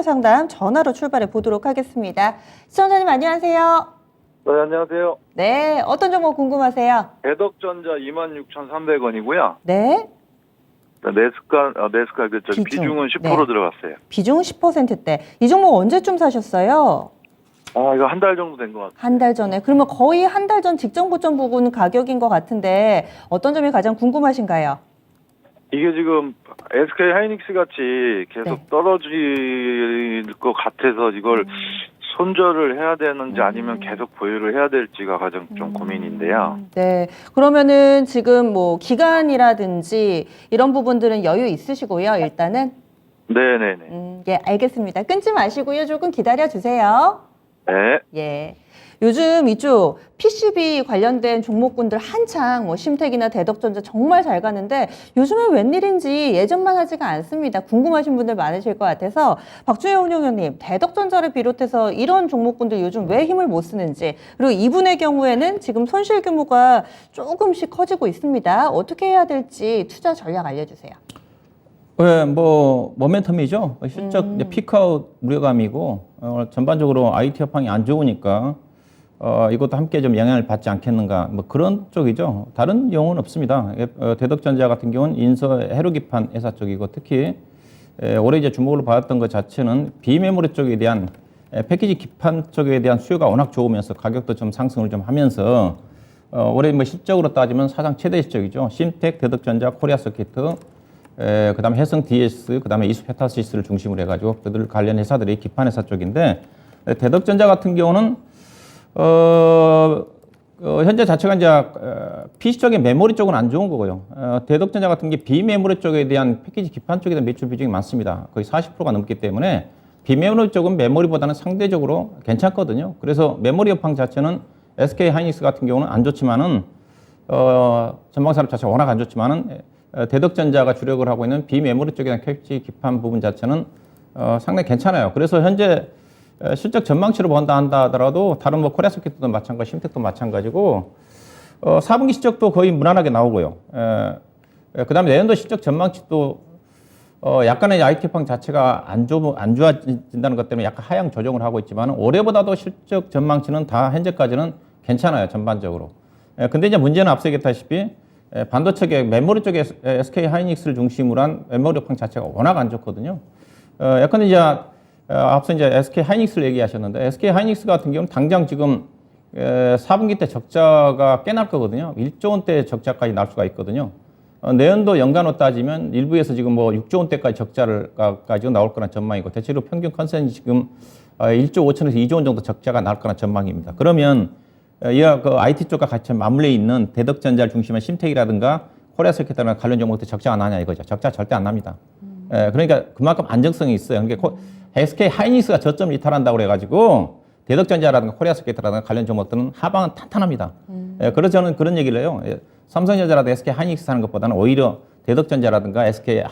상담 전화로 출발해 보도록 하겠습니다. 시청자님 안녕하세요. 네, 안녕하세요. 네, 어떤 종목 궁금하세요? 대덕전자 26,300원이고요. 네, 네스카 비중은 10% 네. 들어갔어요. 비중 10%대. 이 종목 언제쯤 사셨어요? 이거 한 달 정도 된 것 같아요. 한 달 전에. 그러면 거의 한 달 전 직전 고점 부근 가격인 것 같은데 어떤 점이 가장 궁금하신가요? 이게 지금 SK 하이닉스 같이 계속 네. 떨어질 것 같아서 이걸 손절을 해야 되는지 아니면 계속 보유를 해야 될지가 가장 좀 고민인데요. 네, 그러면은 지금 뭐 기간이라든지 이런 부분들은 여유 있으시고요, 일단은. 네네네. 예, 알겠습니다. 끊지 마시고요, 조금 기다려 주세요. 네. 예. 요즘 이쪽 PCB 관련된 종목군들 한창 뭐 심택이나 대덕전자 정말 잘 가는데 요즘엔 웬일인지 예전만 하지가 않습니다. 궁금하신 분들 많으실 것 같아서 박주혜 운영위원님, 대덕전자를 비롯해서 이런 종목군들 요즘 왜 힘을 못 쓰는지, 그리고 이분의 경우에는 지금 손실 규모가 조금씩 커지고 있습니다. 어떻게 해야 될지 투자 전략 알려주세요. 네, 뭐 모멘텀이죠. 실적 이제 피크아웃 우려감이고 전반적으로 IT 업황이 안 좋으니까 이것도 함께 좀 영향을 받지 않겠는가, 뭐 그런 쪽이죠. 다른 용어는 없습니다. 대덕전자 같은 경우는 인서 해로기판 회사 쪽이고, 특히 올해 이제 주목을 받았던 것 자체는 비메모리 쪽에 대한 패키지 기판 쪽에 대한 수요가 워낙 좋으면서 가격도 좀 상승을 좀 하면서 올해 뭐 실적으로 따지면 사상 최대 실적이죠. 심텍, 대덕전자, 코리아서킷, 그다음에 해성 DS, 그다음에 이수페타시스를 중심으로 해가지고 그들 관련 회사들이 기판 회사 쪽인데, 대덕전자 같은 경우는 현재 자체가 이제 PC 쪽의 메모리 쪽은 안 좋은 거고요. 대덕전자 같은 게 비메모리 쪽에 대한 패키지 기판 쪽에 대한 매출 비중이 많습니다. 거의 40%가 넘기 때문에 비메모리 쪽은 메모리보다는 상대적으로 괜찮거든요. 그래서 메모리 업황 자체는 SK 하이닉스 같은 경우는 안 좋지만은 전방산업 자체가 워낙 안 좋지만은 대덕전자가 주력을 하고 있는 비메모리 쪽에 대한 패키지 기판 부분 자체는 상당히 괜찮아요. 그래서 현재 실적 전망치로 본다 하더라도 다른 뭐 코리아서킷도 마찬가지, 심텍도 마찬가지고 4분기 실적도 거의 무난하게 나오고요. 그다음에 내년도 실적 전망치도 약간의 IT 업황 자체가 안 좋아진다는 것 때문에 약간 하향 조정을 하고 있지만 올해보다도 실적 전망치는 다 현재까지는 괜찮아요, 전반적으로. 근데 이제 문제는 앞서 얘기했다시피 반도체 메모리 쪽에 SK 하이닉스를 중심으로 한 메모리 업황 자체가 워낙 안 좋거든요. 약간 이제 앞서 이제 SK 하이닉스를 얘기하셨는데, SK 하이닉스 같은 경우는 당장 지금 4분기 때 적자가 꽤 날 거거든요. 1조 원대 적자까지 날 수가 있거든요. 내년도 연간으로 따지면 일부에서 지금 뭐 6조 원대까지 적자가 나올 거란 전망이고, 대체로 평균 컨센이 지금 1조 5천에서 2조 원 정도 적자가 날 거란 전망입니다. 그러면 이와 그 IT 쪽과 같이 맞물려 있는 대덕전자를 중심한 심텍이라든가 코리아서킷이나 관련 종목들 적자 안 하냐 이거죠. 적자 절대 안 납니다. 그러니까 그만큼 안정성이 있어요. 그러니까 SK 하이닉스가 저점을 이탈한다고 그래가지고 대덕전자라든가 코리아서킷이라든가 관련 종목들은 하방은 탄탄합니다. 그래서 저는 그런 얘기를 해요. 삼성전자라든가 SK 하이닉스 하는 것보다는 오히려 대덕전자라든가 SK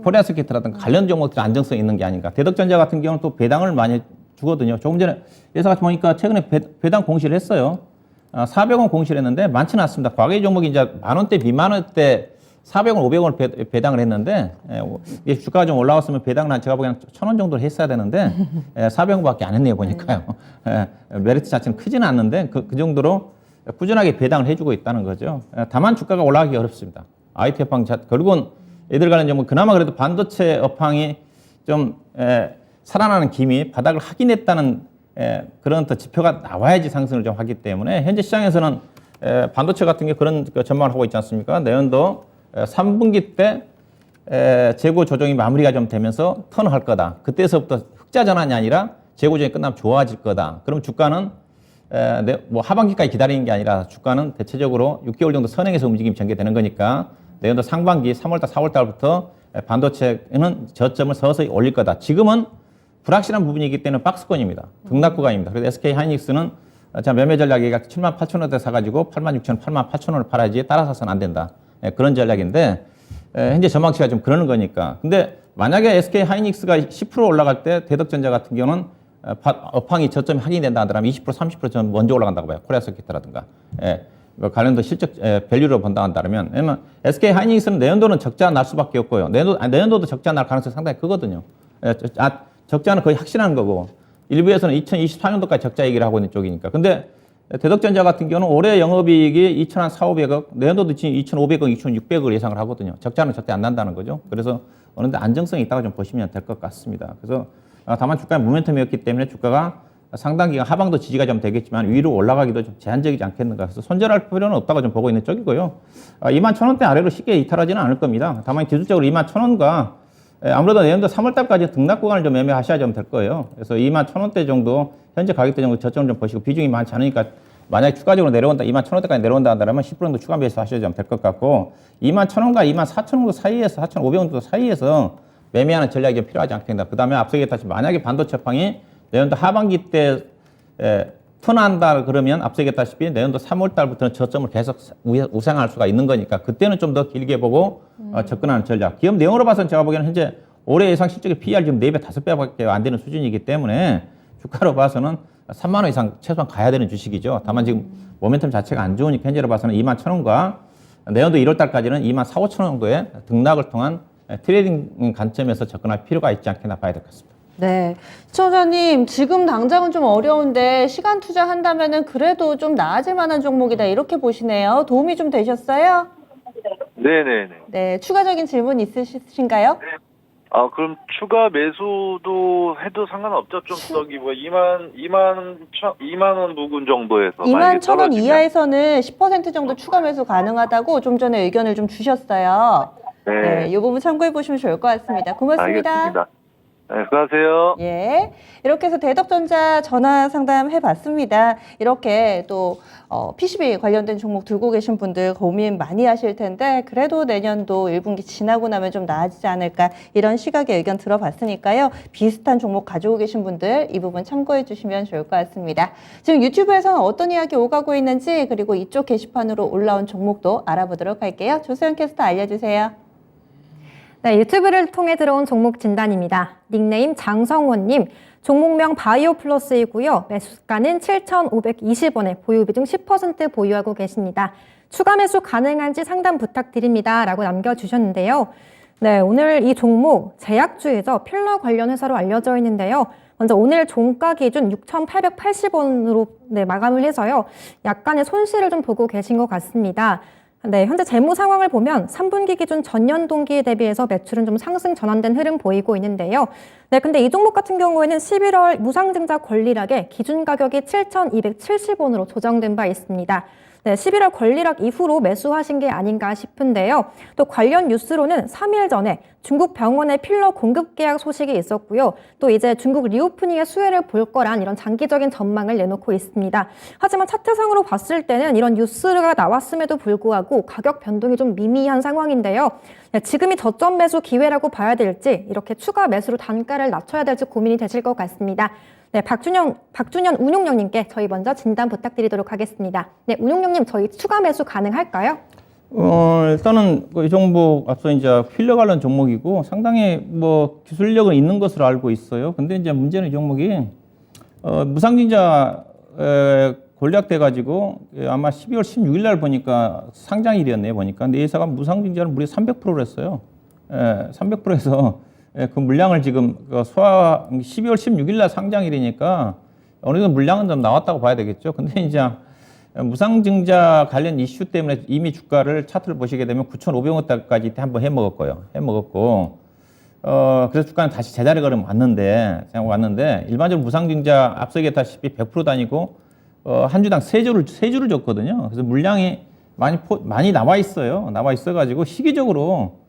코리아서킷이라든가 관련 종목들이 안정성 있는 게 아닌가. 대덕전자 같은 경우는 또 배당을 많이 주거든요. 조금 전에 예사 같이 보니까 최근에 배당 공시를 했어요. 400원 공시를 했는데 많지는 않습니다. 과거의 종목이 이제 만원대 비만원대 400원, 500원을 배당을 했는데, 주가가 좀 올라왔으면 배당을 한 제가 보기에는 1,000원 정도를 했어야 되는데, 400원밖에 안 했네요, 보니까요. 메리트 자체는 크지는 않는데, 그 정도로 꾸준하게 배당을 해주고 있다는 거죠. 다만 주가가 올라가기 어렵습니다. IT 업황 결국은 애들 관련 종목, 그나마 그래도 반도체 업황이 좀 살아나는 기미, 바닥을 하긴 했다는 그런 또 지표가 나와야지 상승을 좀 하기 때문에, 현재 시장에서는 반도체 같은 게 그런 전망을 하고 있지 않습니까? 내년도 3분기 때 재고 조정이 마무리가 좀 되면서 턴할 거다. 그때서부터 흑자 전환이 아니라 재고 조정이 끝나면 좋아질 거다. 그럼 주가는 뭐 하반기까지 기다리는 게 아니라 주가는 대체적으로 6개월 정도 선행해서 움직임이 전개되는 거니까 내년도 상반기 3월달, 4월달부터 반도체는 저점을 서서히 올릴 거다. 지금은 불확실한 부분이기 때문에 박스권입니다. 등락 구간입니다. 그래서 SK 하이닉스는 매매 전략이 78,000원대 사가지고 86,000원, 88,000원을 팔아야지 따라 사서는 안 된다. 그런 전략인데, 현재 전망치가 좀 그러는 거니까. 근데 만약에 SK 하이닉스가 10% 올라갈 때 대덕전자 같은 경우는 업황이 저점이 확인이 된다 하더라면 20%, 30% 먼저 올라간다고 봐요. 코리아서킷이라든가. 관련도 실적 밸류로 본다 한다면, 왜냐면 SK 하이닉스는 내년도는 적자 날 수밖에 없고요. 내년도도 적자 날 가능성이 상당히 크거든요. 적자는 거의 확실한 거고 일부에서는 2024년도까지 적자 얘기를 하고 있는 쪽이니까. 근데 대덕전자 같은 경우는 올해 영업이익이 2,400억, 내년도도 지금 2,500억, 2,600억을 예상을 하거든요. 적자는 절대 안 난다는 거죠. 그래서 어느 정도 안정성이 있다고 좀 보시면 될 것 같습니다. 그래서 다만 주가의 모멘텀이었기 때문에 주가가 상당 기간 하방도 지지가 좀 되겠지만 위로 올라가기도 좀 제한적이지 않겠는가. 그래서 손절할 필요는 없다고 좀 보고 있는 쪽이고요. 21,000원대 아래로 쉽게 이탈하지는 않을 겁니다. 다만 기술적으로 21,000원과 아무래도 내년도 3월달까지 등락 구간을 좀 매매하셔야 좀 될 거예요. 그래서 21,000원대 정도 현재 가격대 정도 저점을 좀 보시고 비중이 많지 않으니까 만약에 추가적으로 내려온다, 21,000원대까지 내려온다 한다면 10% 정도 추가 매수 하셔야 좀 될 것 같고 21,000원과 24,000원 사이에서 4,500원 정도 사이에서 매매하는 전략이 좀 필요하지 않겠나. 그 다음에 앞서 얘기했다시피 만약에 반도체팡이 내년도 하반기 때 턴한다 그러면 앞서 얘기했다시피 내년도 3월 달부터는 저점을 계속 우상할 수가 있는 거니까 그때는 좀 더 길게 보고 접근하는 전략. 기업 내용으로 봐서는 제가 보기에는 현재 올해 예상 실적의 PR 지금 4배, 5배밖에 안 되는 수준이기 때문에 주가로 봐서는 3만 원 이상 최소한 가야 되는 주식이죠. 다만 지금 모멘텀 자체가 안 좋으니까 현재로 봐서는 21,000원과 내년도 1월 달까지는 24,500원 정도의 등락을 통한 트레이딩 관점에서 접근할 필요가 있지 않겠나 봐야 될 것 같습니다. 네. 시청자님, 지금 당장은 좀 어려운데 시간 투자한다면은 그래도 좀 나아질 만한 종목이다. 이렇게 보시네요. 도움이 좀 되셨어요? 네네네. 네. 추가적인 질문 있으신가요? 그럼 추가 매수도 해도 상관없죠? 좀 저기 뭐 2만 원 부근 정도에서 21,000원 이하에서는 10% 정도 추가 매수 가능하다고 좀 전에 의견을 좀 주셨어요. 네. 이 부분 참고해 보시면 좋을 것 같습니다. 고맙습니다. 알겠습니다. 네, 수고하세요. 예. 이렇게 해서 대덕전자 전화 상담 해봤습니다. 이렇게 또 PCB 관련된 종목 들고 계신 분들 고민 많이 하실 텐데 그래도 내년도 1분기 지나고 나면 좀 나아지지 않을까 이런 시각의 의견 들어봤으니까요. 비슷한 종목 가지고 계신 분들 이 부분 참고해 주시면 좋을 것 같습니다. 지금 유튜브에서는 어떤 이야기 오가고 있는지 그리고 이쪽 게시판으로 올라온 종목도 알아보도록 할게요. 조세현 캐스터 알려주세요. 네, 유튜브를 통해 들어온 종목 진단입니다. 닉네임 장성원님, 종목명 바이오플러스이고요. 매수가는 7,520원에 보유 비중 10% 보유하고 계십니다. 추가 매수 가능한지 상담 부탁드립니다. 라고 남겨주셨는데요. 네, 오늘 이 종목 제약주이죠. 필러 관련 회사로 알려져 있는데요. 먼저 오늘 종가 기준 6,880원으로 마감을 해서요. 약간의 손실을 좀 보고 계신 것 같습니다. 네, 현재 재무 상황을 보면 3분기 기준 전년 동기에 대비해서 매출은 좀 상승 전환된 흐름 보이고 있는데요. 네, 근데 이 종목 같은 경우에는 11월 무상증자 권리락의 기준 가격이 7,270원으로 조정된 바 있습니다. 네, 11월 권리락 이후로 매수하신 게 아닌가 싶은데요. 또 관련 뉴스로는 3일 전에 중국 병원의 필러 공급 계약 소식이 있었고요. 또 이제 중국 리오프닝의 수혜를 볼 거란 이런 장기적인 전망을 내놓고 있습니다. 하지만 차트상으로 봤을 때는 이런 뉴스가 나왔음에도 불구하고 가격 변동이 좀 미미한 상황인데요. 네, 지금이 저점 매수 기회라고 봐야 될지 이렇게 추가 매수로 단가를 낮춰야 될지 고민이 되실 것 같습니다. 네, 박준현 운용령님께 저희 먼저 진단 부탁드리도록 하겠습니다. 네, 운용령님 저희 추가 매수 가능할까요? 일단은 이 종목 앞서 이제 필러 관련 종목이고 상당히 뭐 기술력은 있는 것으로 알고 있어요. 근데 이제 문제는 이 종목이 무상증자 권략돼 가지고 아마 12월 16일 날 보니까 상장일이었네요 보니까. 근데 이 회사가 무상증자를 무려 300%를 했어요. 300%에서 그 물량을 지금 12월 16일 날 상장일이니까 어느 정도 물량은 좀 나왔다고 봐야 되겠죠. 근데 이제 무상증자 관련 이슈 때문에 이미 주가를 차트를 보시게 되면 9,500원대까지 한번 해먹었고, 그래서 주가는 다시 제자리 걸음 왔는데, 일반적으로 무상증자 앞서 얘기했다시피 100% 다니고, 한 주당 세 주를 줬거든요. 그래서 물량이 많이 나와 있어요. 나와 있어가지고 시기적으로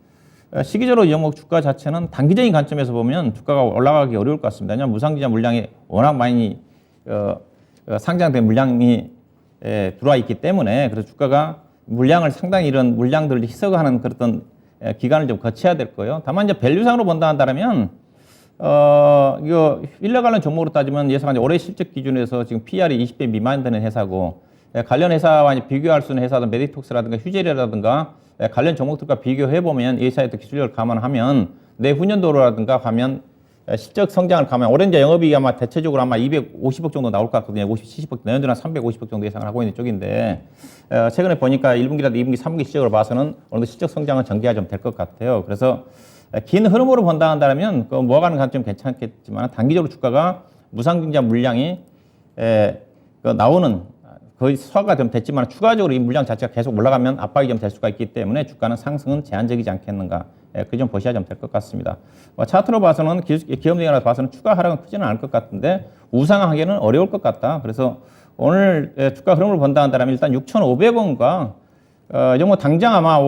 이 종목 주가 자체는 단기적인 관점에서 보면 주가가 올라가기 어려울 것 같습니다. 왜냐하면 무상증자 물량이 워낙 많이 상장된 물량이 들어와 있기 때문에 그래서 주가가 물량을 상당히 이런 물량들을 희석하는 그런 기간을 좀 거쳐야 될 거예요. 다만 이제 밸류상으로 본다 한다면 이거 필러 관련 종목으로 따지면 예상한 올해 실적 기준에서 지금 PR이 20배 미만 되는 회사고 관련 회사와 비교할 수 있는 회사든 메디톡스라든가 휴젤이라든가 관련 종목들과 비교해 보면 이 회사의 기술력을 감안하면 내후년도라든가 가면 실적 성장을 가면 올해 이제 영업이익이 아마 대체적으로 아마 250억 정도 나올 것 같거든요. 70억, 내년도는 350억 정도 예상을 하고 있는 쪽인데 최근에 보니까 1분기라도 2분기, 3분기 실적으로 봐서는 어느 정도 실적 성장은 전개가 좀 될 것 같아요. 그래서 긴 흐름으로 본다면 그 모아가는 관점 괜찮겠지만 단기적으로 주가가 무상증자 물량이 그 나오는 거의 소화가 좀 됐지만 추가적으로 이 물량 자체가 계속 올라가면 압박이 좀 될 수가 있기 때문에 주가는 상승은 제한적이지 않겠는가. 그 점 보셔야 좀 될 것 같습니다. 차트로 봐서는 기업력이라 봐서는 추가 하락은 크지는 않을 것 같은데 우상하기는 어려울 것 같다. 그래서 오늘 주가 흐름을 본다면 일단 6,500원과 뭐 당장 아마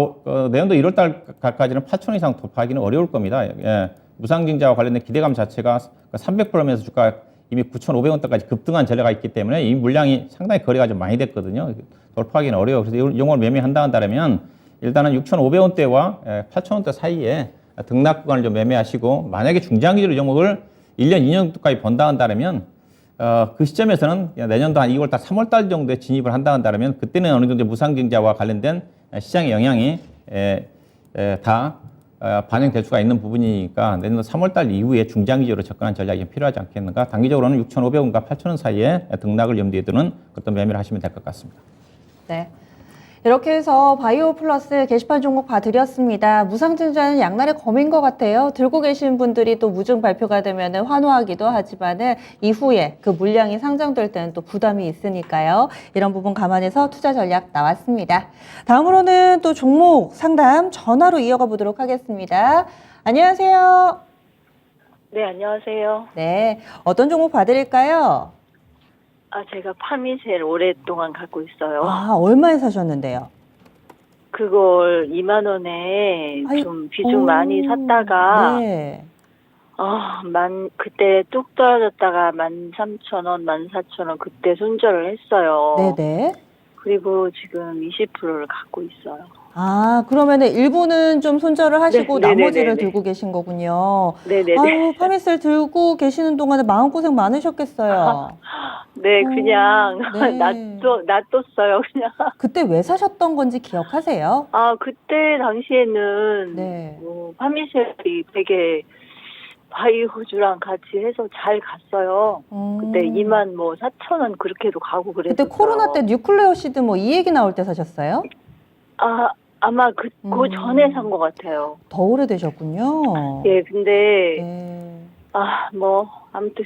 내년도 1월 달까지는 8,000원 이상 돌파하기는 어려울 겁니다. 무상증자와 관련된 기대감 자체가 300%면서 주가 이미 9,500원대까지 급등한 전례가 있기 때문에 이 물량이 상당히 거래가 좀 많이 됐거든요. 돌파하기는 어려워요. 그래서 이걸 매매한다면 일단은 6,500원대와 8,000원대 사이에 등락 구간을 좀 매매하시고 만약에 중장기적으로 이 종목을 1년, 2년 정도까지 본다면 그 시점에서는 내년도 한 2월달, 3월달 정도에 진입을 한다면 그때는 어느 정도 무상증자와 관련된 시장의 영향이 다 반영될 수가 있는 부분이니까 내년도 3월달 이후에 중장기적으로 접근한 전략이 필요하지 않겠는가. 단기적으로는 6,500원과 8,000원 사이에 등락을 염두에 두는 어떤 매매를 하시면 될 것 같습니다. 네. 이렇게 해서 바이오 플러스 게시판 종목 봐드렸습니다. 무상증자는 양날의 검인 것 같아요. 들고 계신 분들이 또 무증 발표가 되면 환호하기도 하지만은 이후에 그 물량이 상장될 때는 또 부담이 있으니까요. 이런 부분 감안해서 투자 전략 나왔습니다. 다음으로는 또 종목 상담 전화로 이어가 보도록 하겠습니다. 안녕하세요. 네, 안녕하세요. 네, 어떤 종목 봐드릴까요? 제가 파미셀 오랫동안 갖고 있어요. 얼마에 사셨는데요? 그걸 2만 원에 좀 비중 많이 샀다가, 네. 그때 뚝 떨어졌다가 13,000원, 14,000원 그때 손절을 했어요. 네네. 그리고 지금 20%를 갖고 있어요. 그러면은 일부는 좀 손절을 하시고 네, 나머지를 네네네네. 들고 계신 거군요. 네네네. 아유, 파미셀 들고 계시는 동안에 마음고생 많으셨겠어요. 네, 그냥 네. 놔뒀어요, 그냥. 그때 왜 사셨던 건지 기억하세요? 그때 당시에는 네. 파미셀이 되게 바이오주랑 같이 해서 잘 갔어요. 그때 2만 4,000원 그렇게도 가고 그랬어요. 그때 코로나 때 뉴클레오시드 이 얘기 나올 때 사셨어요? 아마 그 전에 산 것 같아요. 더 오래되셨군요. 예, 근데 네. 아무튼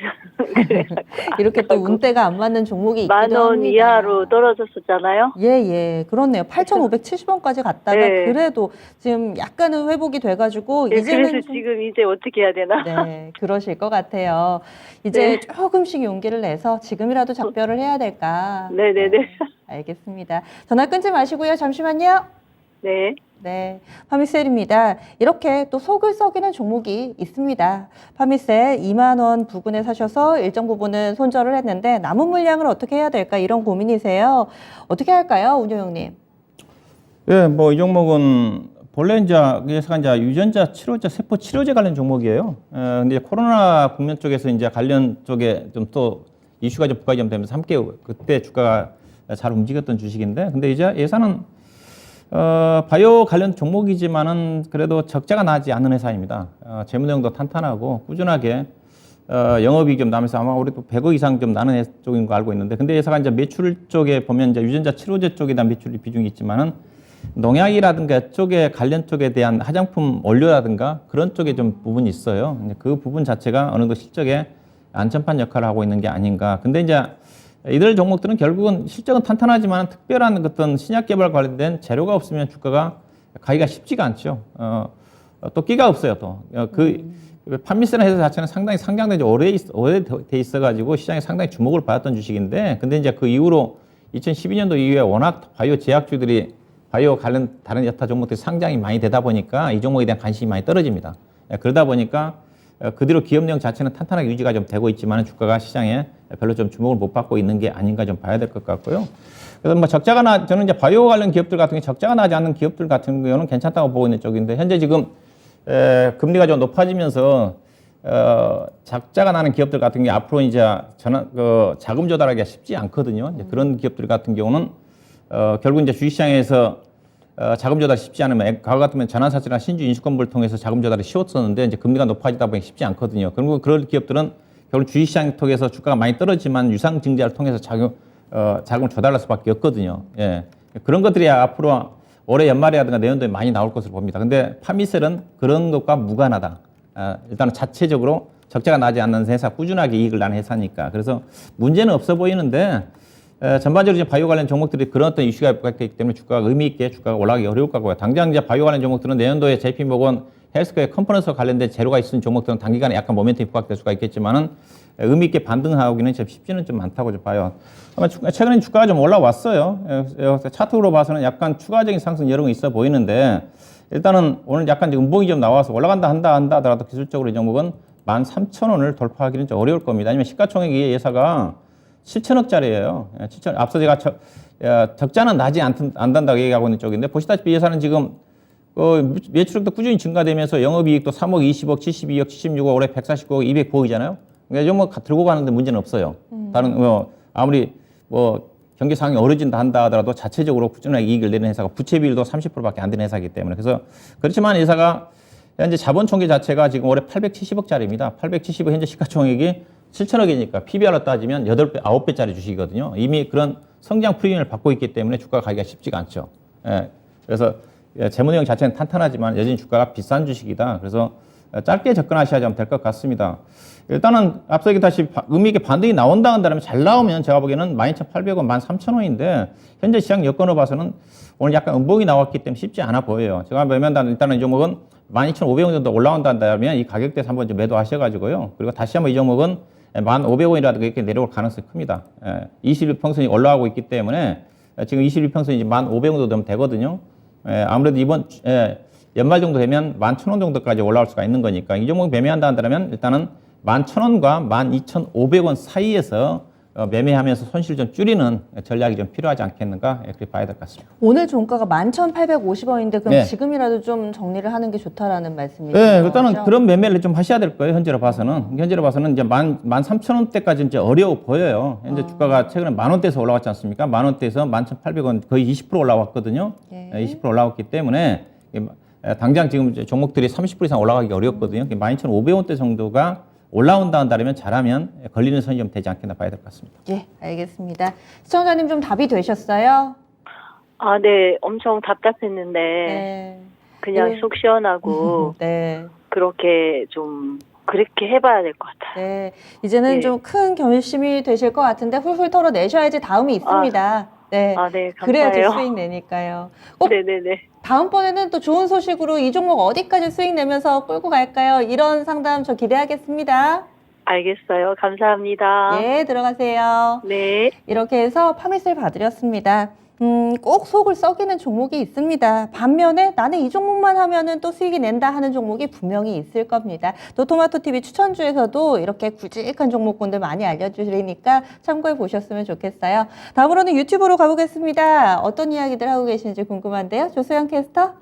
이렇게 또 운대가 안 맞는 종목이 있기도 10,000원 합니다. 이하로 떨어졌었잖아요. 예, 그렇네요. 8,570원까지 갔다가 네. 그래도 지금 약간은 회복이 돼가지고 예, 이제는 그래서 지금 이제 어떻게 해야 되나? 네, 그러실 것 같아요. 이제 네. 조금씩 용기를 내서 지금이라도 작별을 해야 될까? 네네네. 알겠습니다. 전화 끊지 마시고요. 잠시만요. 네. 네, 파미셀입니다. 이렇게 또 속을 썩이는 종목이 있습니다. 파미셀 2만 원 부근에 사셔서 일정 부분은 손절을 했는데 남은 물량을 어떻게 해야 될까 이런 고민이세요. 어떻게 할까요, 운영님? 예, 이 종목은 본래 이제 유전자 치료제, 세포 치료제 관련 종목이에요. 근데 코로나 국면 쪽에서 이제 관련 쪽에 좀 또 이슈가 좀 부각이 되면서 함께 그때 주가가 잘 움직였던 주식인데, 근데 이제 예산은 바이오 관련 종목이지만은 그래도 적자가 나지 않는 회사입니다. 재무 내용도 탄탄하고 꾸준하게 영업이익 좀 나면서 아마 우리도 100억 이상 좀 나는 쪽인 거 알고 있는데, 근데 회사가 이제 매출 쪽에 보면 이제 유전자 치료제 쪽에 대한 매출 비중이 있지만은 농약이라든가 쪽에 관련 쪽에 대한 화장품 원료라든가 그런 쪽에 좀 부분이 있어요. 그 부분 자체가 어느 정도 실적에 안전판 역할을 하고 있는 게 아닌가. 근데 이제 이들 종목들은 결국은 실적은 탄탄하지만 특별한 어떤 신약 개발 관련된 재료가 없으면 주가가 가기가 쉽지가 않죠. 또 끼가 없어요. 또 판미스라는 회사 자체는 상당히 상장된 지 오래돼 있어가지고 시장에 상당히 주목을 받았던 주식인데, 근데 이제 그 이후로 2012년도 이후에 워낙 바이오 제약주들이 바이오 관련 다른 여타 종목들이 상장이 많이 되다 보니까 이 종목에 대한 관심이 많이 떨어집니다. 그러다 보니까 그대로 기업 내용 자체는 탄탄하게 유지가 좀 되고 있지만 주가가 시장에 별로 좀 주목을 못 받고 있는 게 아닌가 좀 봐야 될 것 같고요. 그래서 저는 이제 바이오 관련 기업들 같은 게 적자가 나지 않는 기업들 같은 경우는 괜찮다고 보고 있는 쪽인데, 현재 지금 금리가 좀 높아지면서 적자가 나는 기업들 같은 게 앞으로 이제 자금 조달하기가 쉽지 않거든요. 이제 그런 기업들 같은 경우는 결국 이제 주식시장에서 자금 조달이 쉽지 않으면 과거 같으면 전환사채나 신주 인수권부를 통해서 자금 조달이 쉬웠었는데 이제 금리가 높아지다 보니 쉽지 않거든요. 그리고 그런 기업들은 결국 주식시장 통해서 주가가 많이 떨어지만 유상증자를 통해서 자금을 조달할 수밖에 없거든요. 예. 그런 것들이 앞으로 올해 연말이라든가 내년도에 많이 나올 것으로 봅니다. 근데 파미셀은 그런 것과 무관하다. 일단은 자체적으로 적자가 나지 않는 회사, 꾸준하게 이익을 나는 회사니까. 그래서 문제는 없어 보이는데 전반적으로 이제 바이오 관련 종목들이 그런 어떤 이슈가 부각되기 때문에 주가가 의미 있게 주가가 올라가기 어려울 거고요. 당장 이제 바이오 관련 종목들은 내년도에 JP모건 헬스케어 컴포넌트와 관련된 재료가 있는 종목들은 단기간에 약간 모멘텀이 부각될 수가 있겠지만은 의미 있게 반등하기는 좀 쉽지는 좀 않다고 좀 봐요. 아마 최근에 주가가 좀 올라왔어요. 차트로 봐서는 약간 추가적인 상승 여력은 있어 보이는데 일단은 오늘 약간 음봉이 좀 나와서 올라간다 한다 하더라도 기술적으로 이 종목은 13,000원을 돌파하기는 좀 어려울 겁니다. 아니면 시가총액이 예사가 7천억짜리예요. 7천. 앞서 제가 적자는 나지 않는다고 얘기하고 있는 쪽인데 보시다시피 예사는 지금 매출액도 꾸준히 증가되면서 영업이익도 3억 20억, 72억, 76억, 올해 149억, 209억이잖아요. 그러니까 이 종목 들고 가는데 문제는 없어요. 다른 아무리 뭐 경기 상황이 어려진다 한다 하더라도 자체적으로 꾸준하게 이익을 내는 회사가 부채 비율도 30%밖에 안 되는 회사이기 때문에 그래서 그렇지만 회사가 현재 자본 총계 자체가 지금 올해 870억짜리입니다. 870억 현재 시가총액이 7천억이니까 PBR로 따지면 8배, 9배짜리 주식이거든요. 이미 그런 성장 프리미엄을 받고 있기 때문에 주가 가기가 쉽지가 않죠. 그래서 재무 내용 자체는 탄탄하지만 여전히 주가가 비싼 주식이다. 그래서 짧게 접근하셔야 될 것 같습니다. 일단은 앞서 얘기했다시피 의미 있게 반등이 나온다 한다면 잘 나오면 제가 보기에는 12,800원, 13,000원인데 현재 시장 여건으로 봐서는 오늘 약간 음봉이 나왔기 때문에 쉽지 않아 보여요. 제가 보면 일단은 이 종목은 12,500원 정도 올라온다 한다면 이 가격대에서 한번 좀 매도하셔가지고요. 그리고 다시 한번 이 종목은 1,500원이라도 이렇게 내려올 가능성이 큽니다. 21평선이 올라가고 있기 때문에 지금 21평선이 이제 1,500원 정도 되면 되거든요. 아무래도 이번 연말 정도 되면 11,000원 정도까지 올라올 수가 있는 거니까 이 종목 매매한다 한다면 일단은 11,000원과 12,500원 사이에서 매매하면서 손실 좀 줄이는 전략이 좀 필요하지 않겠는가 그렇게 봐야 될 것 같습니다. 오늘 종가가 11,850원인데 그럼 네. 지금이라도 좀 정리를 하는 게 좋다라는 말씀이시죠? 네, 일단은 그런 매매를 좀 하셔야 될 거예요. 현재로 봐서는 이제 13,000원대까지 이제 어려워 보여요. 현재 주가가 최근에 10,000원대에서 올라왔지 않습니까? 10,000원대에서 11,800원 거의 20% 올라왔거든요. 예. 20% 올라왔기 때문에 당장 지금 종목들이 30% 이상 올라가기 어렵거든요. 12,500원대 정도가 올라온다 한다면 잘하면 걸리는 선이 좀 되지 않겠나 봐야 될 것 같습니다. 예, 알겠습니다. 시청자님 좀 답이 되셨어요? 아, 네. 엄청 답답했는데 네. 그냥 네. 속 시원하고 네. 그렇게 좀 그렇게 해봐야 될 것 같아요. 네. 이제는 네. 좀 큰 결심이 되실 것 같은데 훌훌 털어내셔야지 다음이 있습니다. 네. 아, 네. 그래야지 감사해요. 수익 내니까요. 꼭 네네네. 다음번에는 또 좋은 소식으로 이 종목 어디까지 수익 내면서 끌고 갈까요? 이런 상담 저 기대하겠습니다. 알겠어요. 감사합니다. 네, 들어가세요. 네. 이렇게 해서 파밋을 봐드렸습니다. 꼭 속을 썩이는 종목이 있습니다. 반면에 나는 이 종목만 하면은 또 수익이 낸다 하는 종목이 분명히 있을 겁니다. 또 토마토TV 추천주에서도 이렇게 굵직한 종목군들 많이 알려주시니까 참고해 보셨으면 좋겠어요. 다음으로는 유튜브로 가보겠습니다. 어떤 이야기들 하고 계신지 궁금한데요. 조소영 캐스터.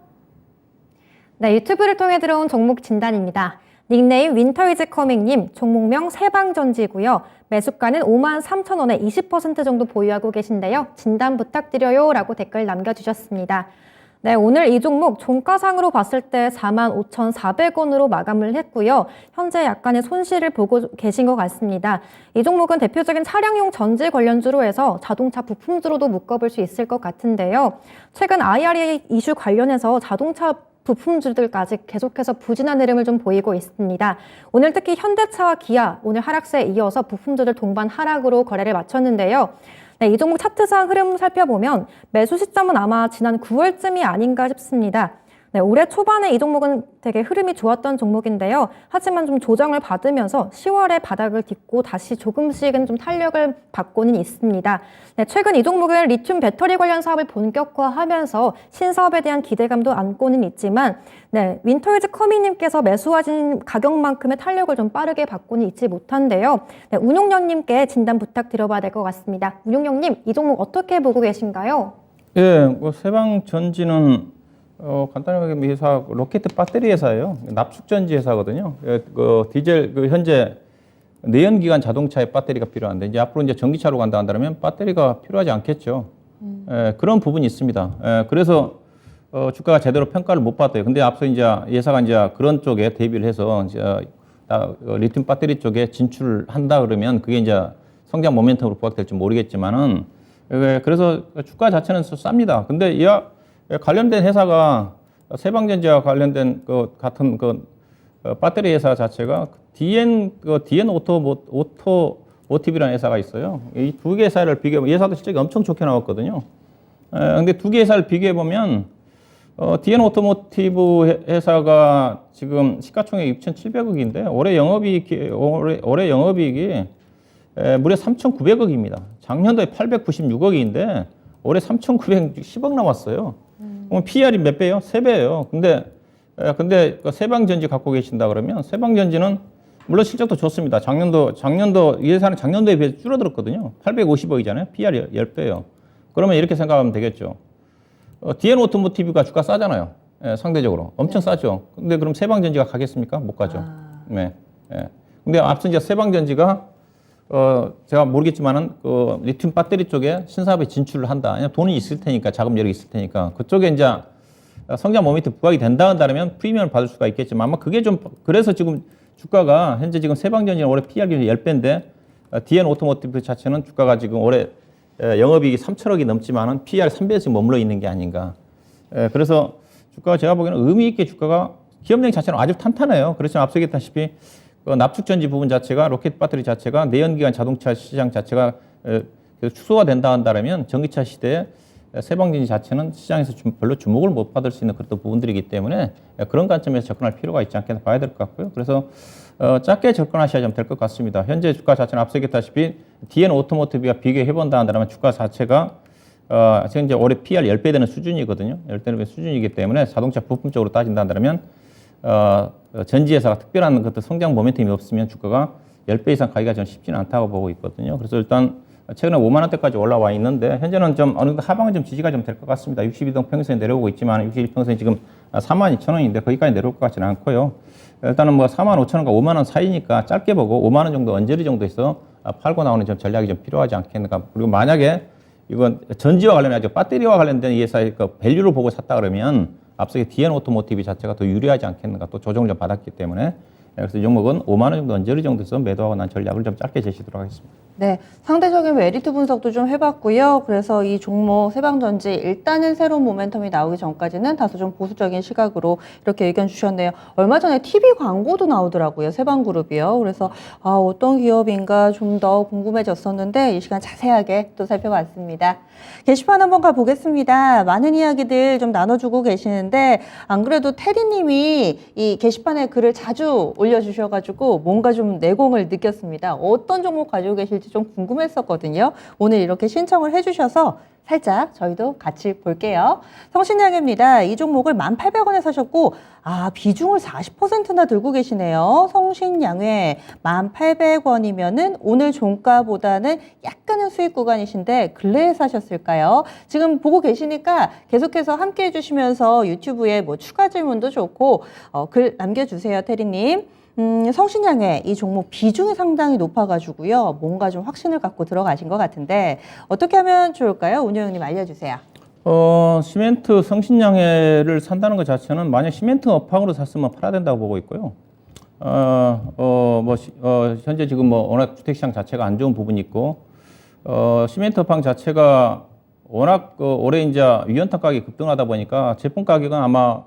네, 유튜브를 통해 들어온 종목 진단입니다. 닉네임 윈터이즈커밍님, 종목명 세방전지고요. 매수가는 53,000원에 20% 정도 보유하고 계신데요. 진단 부탁드려요 라고 댓글 남겨주셨습니다. 네, 오늘 이 종목 종가상으로 봤을 때 45,400원으로 마감을 했고요. 현재 약간의 손실을 보고 계신 것 같습니다. 이 종목은 대표적인 차량용 전지 관련주로 해서 자동차 부품주로도 묶어볼 수 있을 것 같은데요. 최근 IRA 이슈 관련해서 자동차 부품주들까지 계속해서 부진한 흐름을 좀 보이고 있습니다. 오늘 특히 현대차와 기아, 오늘 하락세에 이어서 부품주들 동반 하락으로 거래를 마쳤는데요. 네, 이 종목 차트상 흐름 살펴보면 매수 시점은 아마 지난 9월쯤이 아닌가 싶습니다. 네, 올해 초반에 이 종목은 되게 흐름이 좋았던 종목인데요. 하지만 좀 조정을 받으면서 10월에 바닥을 딛고 다시 조금씩은 좀 탄력을 받고는 있습니다. 네, 최근 이 종목은 리튬 배터리 관련 사업을 본격화하면서 신사업에 대한 기대감도 안고는 있지만 네, 윈터이즈 커미님께서 매수하신 가격만큼의 탄력을 좀 빠르게 받고는 있지 못한데요. 네, 운용령님께 진단 부탁드려봐야 될 것 같습니다. 운용령님, 이 종목 어떻게 보고 계신가요? 예, 뭐 세방전지는 간단하게 회사 로켓 배터리 회사예요. 납축전지 회사거든요. 그 디젤 현재 내연기관 자동차에 배터리가 필요한데 이제 앞으로 이제 전기차로 간다 한다면 배터리가 필요하지 않겠죠. 그런 부분이 있습니다. 그래서 주가가 제대로 평가를 못 받아요. 근데 앞서 이제 회사가 이제 그런 쪽에 대비를 해서 이제 리튬 배터리 쪽에 진출한다 그러면 그게 이제 성장 모멘텀으로 부각될지 모르겠지만은 그래서 주가 자체는 쌉니다. 근데 관련된 회사가 세방전지와 관련된 그 같은 배터리 회사 자체가 DN 오토모티브라는 회사가 있어요. 이 두 개 회사를 비교해보면 이 회사도 실적이 엄청 좋게 나왔거든요. 근데 두 개 회사를 비교해보면 DN 오토모티브 회사가 지금 시가총액 6,700억인데 올해 영업이익이 무려 3,900억입니다. 작년도에 896억인데 올해 3,910억 나왔어요. 그럼 PR이 몇 배예요? 3배예요. 근데 그 세방전지 갖고 계신다 그러면 세방전지는 물론 실적도 좋습니다. 작년도 이 회사는 작년도에 비해서 줄어들었거든요. 850억이잖아요. PR이 10배예요. 그러면 이렇게 생각하면 되겠죠. DN 오토모티브가 주가 싸잖아요. 상대적으로 엄청 싸죠. 근데 그럼 세방전지가 가겠습니까? 못 가죠. 네. 근데 앞서 이제 세방전지가 제가 모르겠지만은 리튬 배터리 쪽에 신사업에 진출을 한다. 그냥 돈이 있을 테니까 자금 여력이 있을 테니까 그쪽에 이제 성장 모멘트 부각이 된다 한다면 프리미엄을 받을 수가 있겠지만 아마 그게 좀 그래서 지금 주가가 현재 지금 세방전지는 올해 PR 기준이 10배인데 DN 오토모티브 자체는 주가가 지금 올해 영업이익이 3천억이 넘지만은 PR 3배에서 머물러 있는 게 아닌가. 그래서 주가가 제가 보기에는 의미 있게 주가가 기업력 자체는 아주 탄탄해요. 그렇지만 앞서 얘기했다시피 납축전지 부분 자체가 로켓 배터리 자체가 내연기관 자동차 시장 자체가 축소가 된다 한다면 전기차 시대에 세방전지 자체는 시장에서 별로 주목을 못 받을 수 있는 그런 부분들이기 때문에 그런 관점에서 접근할 필요가 있지 않겠나 봐야 될 것 같고요. 그래서 작게 접근하셔야 좀 될 것 같습니다. 현재 주가 자체는 앞서 얘기했다시피 DN 오토모티브가 비교해본다 한다면 주가 자체가 현재 올해 PR 10배 되는 수준이거든요. 10배 되는 수준이기 때문에 자동차 부품 쪽으로 따진다 한다면 전지회사가 특별한 것도 성장 모멘텀이 없으면 주가가 10배 이상 가기가 좀 쉽지는 않다고 보고 있거든요. 그래서 일단 최근에 5만 원대까지 올라와 있는데 현재는 좀 어느 정도 하방은 좀 지지가 좀 될 것 같습니다. 62동 평선에 내려오고 있지만 61평선이 지금 42,000원인데 거기까지 내려올 것 같지는 않고요. 일단은 뭐 45,000원과 5만 원 사이니까 짧게 보고 5만 원 정도 언저리 정도에서 팔고 나오는 좀 전략이 좀 필요하지 않겠는가. 그리고 만약에 이건 전지와 관련해서 배터리와 관련된 이 회사의 그 밸류를 보고 샀다 그러면 앞서 DN 오토모티브 자체가 더 유리하지 않겠는가. 또 조정을 좀 받았기 때문에 그래서 이 종목은 5만 원 정도 언저리 정도에서 매도하고 난 전략을 좀 짧게 제시하도록 하겠습니다. 네, 상대적인 메리트 분석도 좀 해봤고요. 그래서 이 종목 세방전지 일단은 새로운 모멘텀이 나오기 전까지는 다소 좀 보수적인 시각으로 이렇게 의견 주셨네요. 얼마 전에 TV 광고도 나오더라고요. 세방그룹이요. 그래서 어떤 기업인가 좀 더 궁금해졌었는데 이 시간 자세하게 또 살펴봤습니다. 게시판 한번 가보겠습니다. 많은 이야기들 좀 나눠주고 계시는데 안 그래도 테디님이 이 게시판에 글을 자주 올려주셔가지고 뭔가 좀 내공을 느꼈습니다. 어떤 종목 가지고 계실지 좀 궁금했었거든요. 오늘 이렇게 신청을 해주셔서 살짝 저희도 같이 볼게요. 성신양입니다. 이 종목을 1,800원에 사셨고 비중을 40%나 들고 계시네요. 성신양회 1,800원이면은 오늘 종가보다는 약간은 수익 구간이신데 근래에 사셨을까요? 지금 보고 계시니까 계속해서 함께 해주시면서 유튜브에 뭐 추가 질문도 좋고 글 남겨주세요, 테리님. 성신양회 이 종목 비중이 상당히 높아가지고요. 뭔가 좀 확신을 갖고 들어가신 것 같은데 어떻게 하면 좋을까요? 운영님 알려주세요. 시멘트 성신양회를 산다는 것 자체는 만약 시멘트 업황으로 샀으면 팔아야 된다고 보고 있고요. 현재 지금 워낙 주택시장 자체가 안 좋은 부분이 있고, 시멘트 업황 자체가 워낙 올해 이제 유연탄 가격이 급등하다 보니까 제품 가격은 아마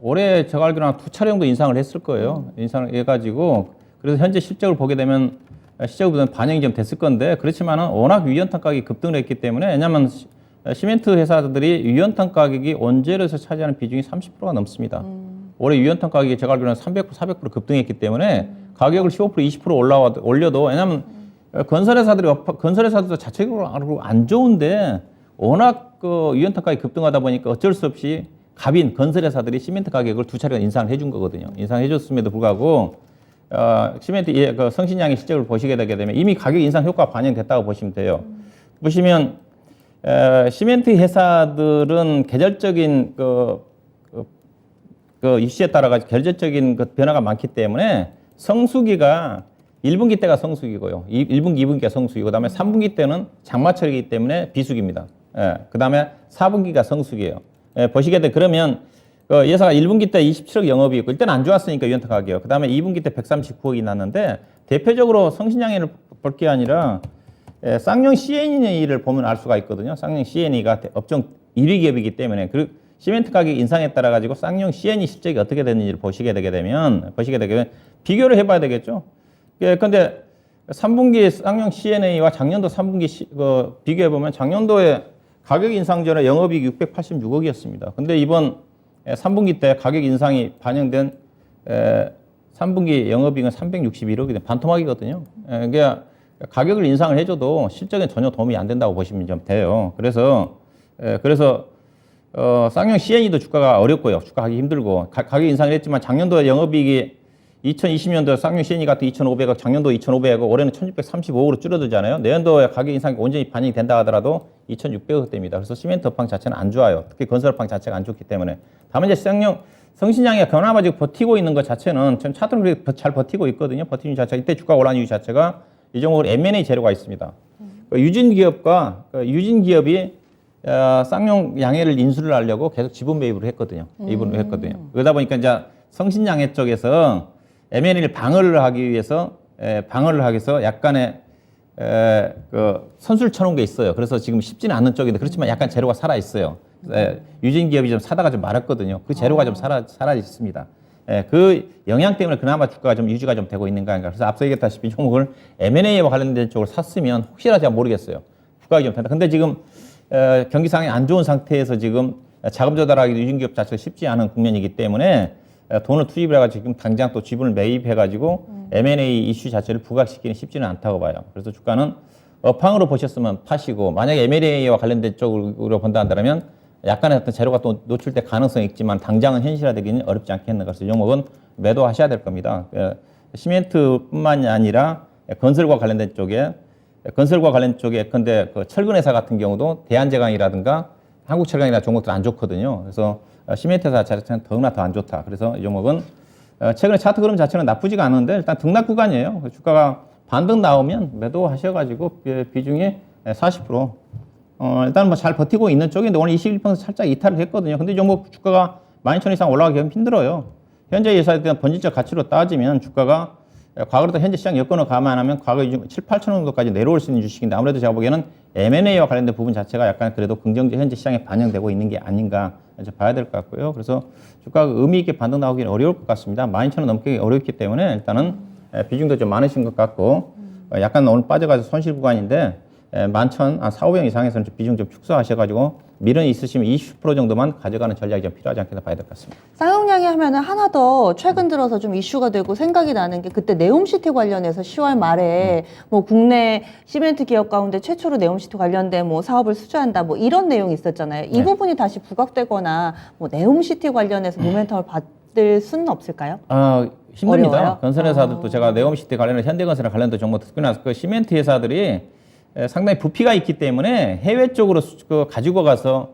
올해 제가 알기로는 한 2차례 정도 인상을 했을 거예요. 인상을 해가지고 그래서 현재 실적을 보게 되면 실적보다는 반영이 좀 됐을 건데 그렇지만은 워낙 유연탄 가격이 급등을 했기 때문에 왜냐하면 시멘트 회사들이 유연탄 가격이 원재료에서 차지하는 비중이 30%가 넘습니다. 올해 유연탄 가격이 제가 알기로는 300%, 400% 급등했기 때문에 가격을 15%, 20% 올려도 왜냐하면 건설회사들도 자체적으로 안 좋은데 워낙 유연탄 가격이 급등하다 보니까 어쩔 수 없이 갑인 건설회사들이 시멘트 가격을 2차례 인상을 해준 거거든요. 인상해줬음에도 불구하고 시멘트 성신양의 실적을 보시게 되게 되면 이미 가격 인상 효과가 반영됐다고 보시면 돼요. 보시면 시멘트 회사들은 계절적인 이슈에 따라 가지고 계절적인 변화가 많기 때문에 성수기가 1분기 때가 성수기고요. 1분기, 2분기가 성수기고 그다음에 3분기 때는 장마철이기 때문에 비수기입니다. 그다음에 4분기가 성수기예요. 보시게 돼 그러면 예사가 1분기 때 27억 영업이익고 일단 안 좋았으니까 유연탄 가격. 그다음에 2분기 때 139억이 났는데 대표적으로 성신양회를 볼 게 아니라 쌍용 CNE를 보면 알 수가 있거든요. 쌍용 CNE가 업종 1위 기업이기 때문에 그 시멘트 가격 인상에 따라 가지고 쌍용 CN이 실적이 어떻게 됐는지를 보시게 되게 되면 비교를 해봐야 되겠죠. 예, 근데 3분기 쌍용 CNA와 작년도 3분기 비교해 보면 작년도에 가격 인상 전에 영업이익 686억이었습니다. 근데 이번 3분기 때 가격 인상이 반영된 3분기 영업이익은 361억이 반토막이거든요. 그러니까 가격을 인상을 해줘도 실적에 전혀 도움이 안 된다고 보시면 좀 돼요. 그래서 쌍용 CNE도 주가가 어렵고요. 주가하기 힘들고 가격 인상을 했지만 작년도에 영업이익이 2020년도 쌍용 CNE 같은 2,500억, 작년도 2,500억, 올해는 1,635억으로 줄어들잖아요. 내년도에 가격 인상이 온전히 반영이 된다 하더라도 2,600억대입니다. 그래서 시멘트 업황 자체는 안 좋아요. 특히 건설 업황 자체가 안 좋기 때문에. 다만 이제 쌍용 성신양이 그나마 지금 버티고 있는 것 자체는 전 차트는 잘 버티고 있거든요. 버티는 자체가 이때 주가 올라간 이유 자체가 이 종목으로 M&A 재료가 있습니다. 유진 기업이 쌍용 양해를 인수를 하려고 계속 지분 매입을 했거든요. 그러다 보니까 이제 성신양해 쪽에서 M&A를 방어를 하기 위해서 약간의 그 선수를 쳐놓은 게 있어요. 그래서 지금 쉽지는 않은 쪽인데 그렇지만 약간 재료가 살아 있어요. 유진 기업이 좀 사다가 좀 말았거든요. 그 재료가 좀 살아 있습니다. 그 영향 때문에 그나마 주가가 좀 유지가 좀 되고 있는가 하는가. 그래서 앞서 얘기했다시피 이 종목을 M&A와 관련된 쪽을 샀으면 혹시나 제가 모르겠어요. 주가가 좀 된다. 근데 지금 경기 상황이 안 좋은 상태에서 지금 자금 조달하기 유진 기업 자체가 쉽지 않은 국면이기 때문에 돈을 투입을 해가지고 지금 당장 또 지분을 매입해가지고 M&A 이슈 자체를 부각시키는 쉽지는 않다고 봐요. 그래서 주가는 업황으로 보셨으면 파시고 만약에 M&A와 관련된 쪽으로 본다 한다면 약간의 어떤 재료가 또 노출될 가능성이 있지만 당장은 현실화되기는 어렵지 않겠는가. 그래서 이 종목은 매도하셔야 될 겁니다. 시멘트뿐만이 아니라 건설과 관련된 쪽에 근데 그 철근 회사 같은 경우도 대한제강이라든가 한국철강이나 종목들 안 좋거든요. 그래서 시멘트 회사 자체는 더구나 더 안 좋다. 그래서 이 종목은 최근에 차트 그림 자체는 나쁘지가 않은데 일단 등락 구간이에요. 주가가 반등 나오면 매도하셔가지고 비중이 40% 일단 뭐 잘 버티고 있는 쪽인데 오늘 21% 살짝 이탈을 했거든요. 근데 이 종목 주가가 12,000 이상 올라가기 힘들어요. 현재 예사에 대한 본질적 가치로 따지면 주가가 과거로도 현재 시장 여건을 감안하면 과거 7, 8천 정도까지 내려올 수 있는 주식인데 아무래도 제가 보기에는 M&A와 관련된 부분 자체가 약간 그래도 긍정적 현재 시장에 반영되고 있는 게 아닌가 봐야 될 것 같고요. 그래서 주가가 의미 있게 반등 나오기는 어려울 것 같습니다. 12,000원 넘기 어렵기 때문에 일단은 비중도 좀 많으신 것 같고 약간 오늘 빠져가서 손실 구간인데 11,400원 이상에서는 비중 좀 축소하셔가지고 미련이 있으시면 20% 정도만 가져가는 전략이 좀 필요하지 않겠나 봐야 될 것 같습니다. 쌍용양이 하면은 하나 더 최근 들어서 좀 이슈가 되고 생각이 나는 게 그때 네옴시티 관련해서 10월 말에 뭐 국내 시멘트 기업 가운데 최초로 네옴시티 관련된 뭐 사업을 수주한다 뭐 이런 내용이 있었잖아요. 이 부분이 다시 부각되거나 뭐 네옴시티 관련해서 모멘텀을 받을 수는 없을까요? 힘듭니다. 어려워요? 건설회사들도 제가 네옴시티 관련해 현대건설에 관련된 정보 특히나 그 시멘트 회사들이 상당히 부피가 있기 때문에 해외 쪽으로 가지고 가서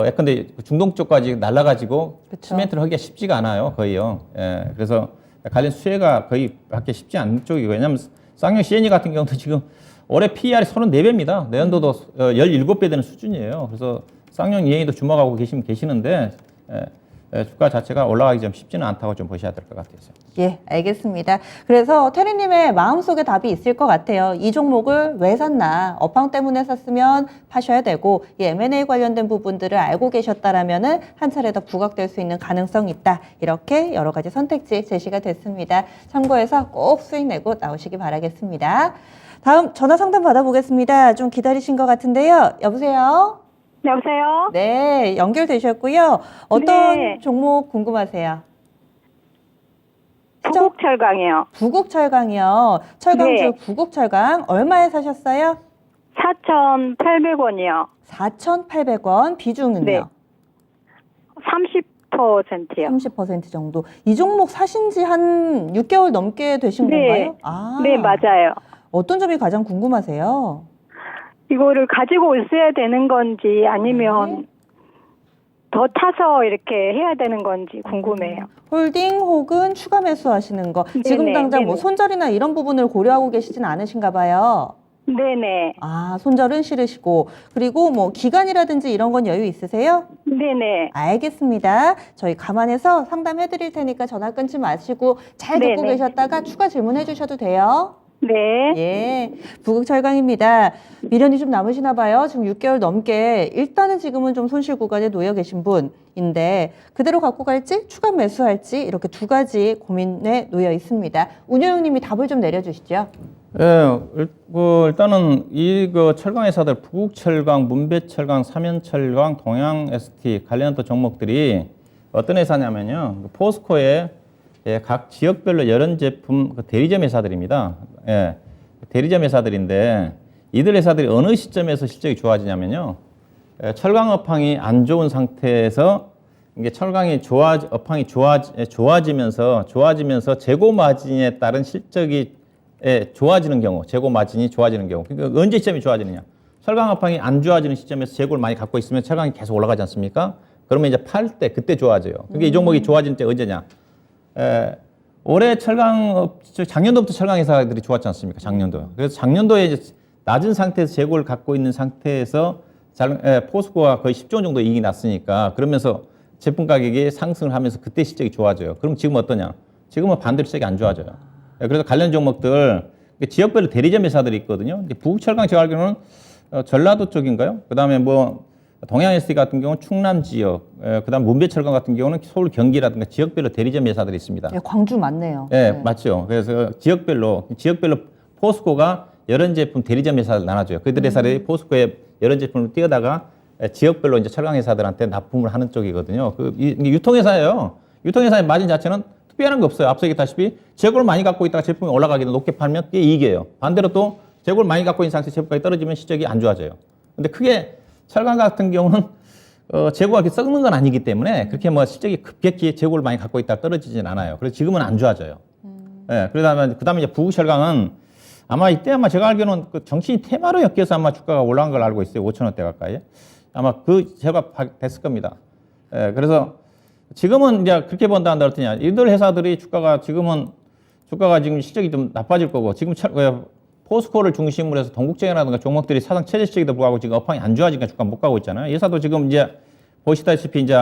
예컨대 중동 쪽까지 날라가지고 그쵸. 시멘트를 하기가 쉽지가 않아요, 거의요. 그래서 관련 수혜가 거의 받기 쉽지 않은 쪽이고 왜냐하면 쌍용 CNE 같은 경우도 지금 올해 PER이 34배입니다. 내년도도 17배 되는 수준이에요. 그래서 쌍용 ENE도 주목하고 계시는데 주가 자체가 올라가기 좀 쉽지는 않다고 좀 보셔야 될 것 같아요. 예, 알겠습니다. 그래서 테리님의 마음속에 답이 있을 것 같아요. 이 종목을 왜 샀나? 업황 때문에 샀으면 파셔야 되고 이 M&A 관련된 부분들을 알고 계셨다라면은 한 차례 더 부각될 수 있는 가능성이 있다. 이렇게 여러 가지 선택지 제시가 됐습니다. 참고해서 꼭 수익 내고 나오시기 바라겠습니다. 다음 전화 상담 받아보겠습니다. 좀 기다리신 것 같은데요. 여보세요? 여보세요? 네, 연결되셨고요. 어떤 네. 종목 궁금하세요? 부곡철강이요. 부곡철강이요. 철강주 네. 부곡철강 얼마에 사셨어요? 4,800원이요. 4,800원. 비중은요? 네. 30%요. 30% 정도. 이 종목 사신 지 한 6개월 넘게 되신 네. 건가요? 네, 맞아요. 어떤 점이 가장 궁금하세요? 이거를 가지고 있어야 되는 건지 아니면 네. 더 타서 이렇게 해야 되는 건지 궁금해요. 홀딩 혹은 추가 매수하시는 거. 지금 네네, 당장 뭐 네네. 손절이나 이런 부분을 고려하고 계시진 않으신가 봐요. 네네. 손절은 싫으시고 그리고 뭐 기간이라든지 이런 건 여유 있으세요? 네네. 알겠습니다. 저희 감안해서 상담해 드릴 테니까 전화 끊지 마시고 잘 듣고 네네. 계셨다가 추가 질문해 주셔도 돼요. 네. 예, 부국철강입니다. 미련이 좀 남으시나 봐요. 지금 6개월 넘게 일단은 지금은 좀 손실 구간에 놓여 계신 분인데 그대로 갖고 갈지 추가 매수할지 이렇게 두 가지 고민에 놓여 있습니다. 운영님이 답을 좀 내려주시죠. 예, 일단은 이거 철강 회사들 부국철강, 문배철강, 삼연철강, 동양ST 관련된 종목들이 어떤 회사냐면요. 포스코의 각 지역별로 여러 제품 대리점 회사들입니다. 예, 대리점 회사들인데 이들 회사들이 어느 시점에서 실적이 좋아지냐면요. 철강 업황이 안 좋은 상태에서 이게 철강이 업황이 좋아지면서 재고 마진에 따른 실적이 좋아지는 경우, 재고 마진이 좋아지는 경우. 그러니까 언제 시점이 좋아지느냐? 철강 업황이 안 좋아지는 시점에서 재고를 많이 갖고 있으면 철강이 계속 올라가지 않습니까? 그러면 이제 팔 때 그때 좋아져요. 그러니까 이 종목이 좋아지는 때 언제냐? 올해 작년도부터 철강 회사들이 좋았지 않습니까? 작년도. 그래서 작년도에 이제 낮은 상태에서 재고를 갖고 있는 상태에서 포스코가 거의 10조 원 정도 이익이 났으니까 그러면서 제품 가격이 상승을 하면서 그때 실적이 좋아져요. 그럼 지금 어떠냐? 지금은 반대로 실적이 안 좋아져요. 그래서 관련 종목들 지역별로 대리점 회사들이 있거든요. 부국철강 제가 알기로는 전라도 쪽인가요? 그다음에 뭐 동양ST 같은 경우는 충남 지역, 그다음 문배철강 같은 경우는 서울 경기라든가 지역별로 대리점 회사들이 있습니다. 예, 광주 맞네요. 네, 맞죠. 그래서 지역별로 포스코가 여러 제품 대리점 회사를 나눠줘요. 그들 회사들이 포스코에 여러 제품을 띄어다가 지역별로 이제 철강 회사들한테 납품을 하는 쪽이거든요. 이게 유통회사예요. 유통회사의 마진 자체는 특별한 게 없어요. 앞서 얘기했다시피 재고를 많이 갖고 있다가 제품이 올라가기도 높게 팔면 그게 이익이에요. 반대로 또 재고를 많이 갖고 있는 상태에서 제품가격이 떨어지면 실적이 안 좋아져요. 근데 크게 철강 같은 경우는 재고가 이렇게 썩는 건 아니기 때문에 그렇게 뭐 실적이 급격히 재고를 많이 갖고 있다가 떨어지진 않아요. 그래서 지금은 안 좋아져요. 예, 그다음에 이제 부국철강은 아마 제가 알기로는 그 정치인 테마로 엮여서 아마 주가가 올라간 걸 알고 있어요. 5,000원대 가까이. 아마 제가 됐을 겁니다. 예, 그래서 지금은 이제 그렇게 본다 한다 그랬더니 이들 회사들이 주가가 지금 실적이 좀 나빠질 거고 지금 포스코를 중심으로 해서 동국제라든가 종목들이 사상 최저 실적에도 불구하고 지금 업황이 안 좋아지니까 주가 못 가고 있잖아요. 이 회사도 지금 이제 보시다시피 이제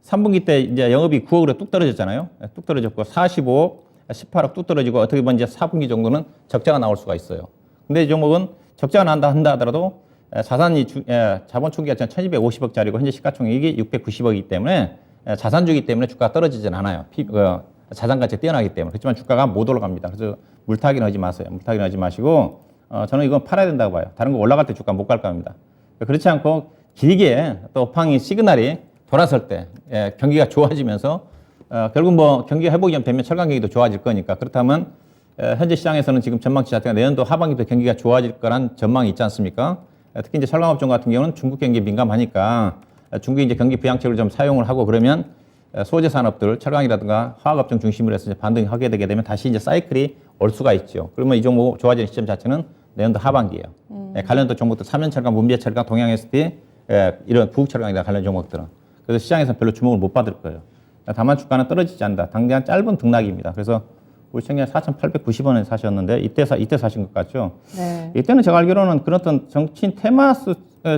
3분기 때 이제 영업이 9억으로 뚝 떨어졌잖아요. 뚝 떨어졌고 45억, 18억 뚝 떨어지고 어떻게 보면 이제 4분기 정도는 적자가 나올 수가 있어요. 근데 이 종목은 적자가 한다 하더라도 자본 총기가 1,250억짜리고 현재 시가총액이 690억이기 때문에 자산주기 때문에 주가가 떨어지진 않아요. 자산 가치가 뛰어나기 때문에. 그렇지만 주가가 못 올라갑니다. 그래서 물타기는 하지 마세요. 물타기는 하지 마시고 저는 이건 팔아야 된다고 봐요. 다른 거 올라갈 때 주가 못 갈 겁니다. 그렇지 않고 길게 또 업황이 시그널이 돌아설 때 경기가 좋아지면서 결국 뭐 경기가 회복이 좀 되면 철강 경기도 좋아질 거니까 그렇다면 현재 시장에서는 지금 전망치 자체가 내년도 하반기도 경기가 좋아질 거란 전망이 있지 않습니까? 특히 이제 철강업종 같은 경우는 중국 경기에 민감하니까 중국이 이제 경기 부양책을 좀 사용을 하고 그러면 소재 산업들, 철강이라든가 화학업종 중심으로 해서 이제 반등이 하게 되게 되면 다시 이제 사이클이 올 수가 있죠. 그러면 이 종목 좋아지는 시점 자체는 내년도 하반기예요. 관련된 종목들, 삼연철강, 문배철강, 동양ST 이런 부국철강이나 관련 종목들은 그래서 시장에서 별로 주목을 못 받을 거예요. 다만 주가는 떨어지지 않는다. 당장 짧은 등락입니다. 그래서 우리 청년 4,890원에 사셨는데 이때 사신 것 같죠? 네. 이때는 제가 알기로는 그런 어떤 정치인 테마스